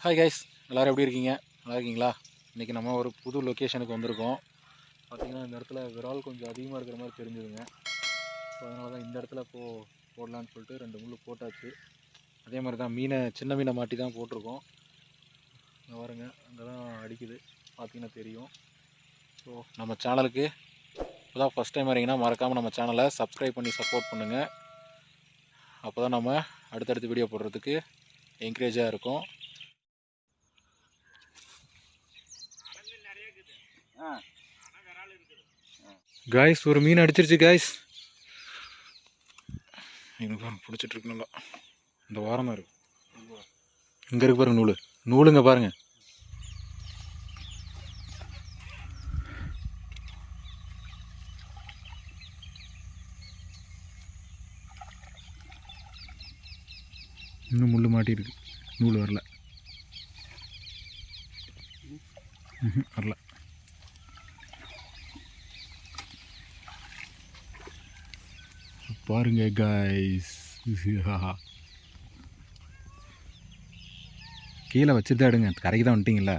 Hi guys, எல்லோரும் எப்படி இருக்கீங்க? நல்லா இருக்கீங்களா? இன்றைக்கி நம்ம ஒரு புது லொக்கேஷனுக்கு வந்திருக்கோம். பார்த்திங்கன்னா இந்த இடத்துல விரால் கொஞ்சம் அதிகமாக இருக்கிற மாதிரி தெரிஞ்சுதுங்க. ஸோ அதனால தான் இந்த இடத்துல போடலான்னு சொல்லிட்டு 2 முள் போட்டாச்சு. அதே மாதிரி தான் சின்ன மீனை மாட்டி தான் போட்டிருக்கோம். இங்கே பாருங்க, அங்கே தான் அடிக்குது, பார்த்திங்கன்னா தெரியும். ஸோ நம்ம சேனலுக்கு இப்போ தான் ஃபஸ்ட் டைம் வரீங்கன்னா மறக்காமல் நம்ம சேனலை சப்ஸ்கிரைப் பண்ணி சப்போர்ட் பண்ணுங்கள். அப்போ தான் நம்ம அடுத்தடுத்து வீடியோ போடுறதுக்கு என்கரேஜாக இருக்கும். காய்ஸ், ஒரு மீன் அடிச்சிருச்சு காய்ஸ். எனக்கு பிடிச்சிட்டு இருக்கு நல்லா. இந்த வாரம் தான் இருக்கு. இங்கே இருக்கு பாருங்க நூலுங்க பாருங்க. இன்னும் முள் மாட்டிருக்கு, நூல் வரல. வரல. பாருங்க காய்ஸ், கீழே வச்சுட்டு தான் எடுங்க, கரைக்கு தான் வந்துட்டீங்களா?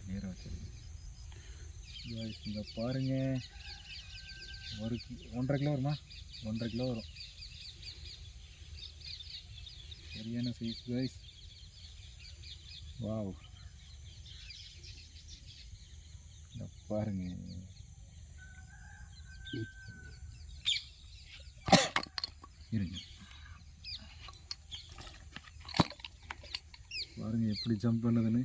நேராக வச்சிருங்க காய்ஸ். இங்கே பாருங்க, 1.5 கிலோ வருமா? 1.5 கிலோ வரும். சரியான சைஸ் காய்ஸ். வாவ், இந்த பாருங்க. இருங்க பாருங்க எப்படி ஜம்ப் பண்ணுதுன்னு.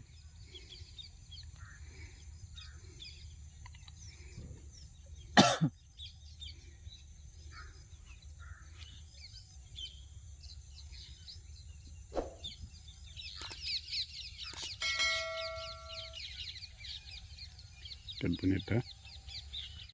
கட் பண்ணிட்டேன்.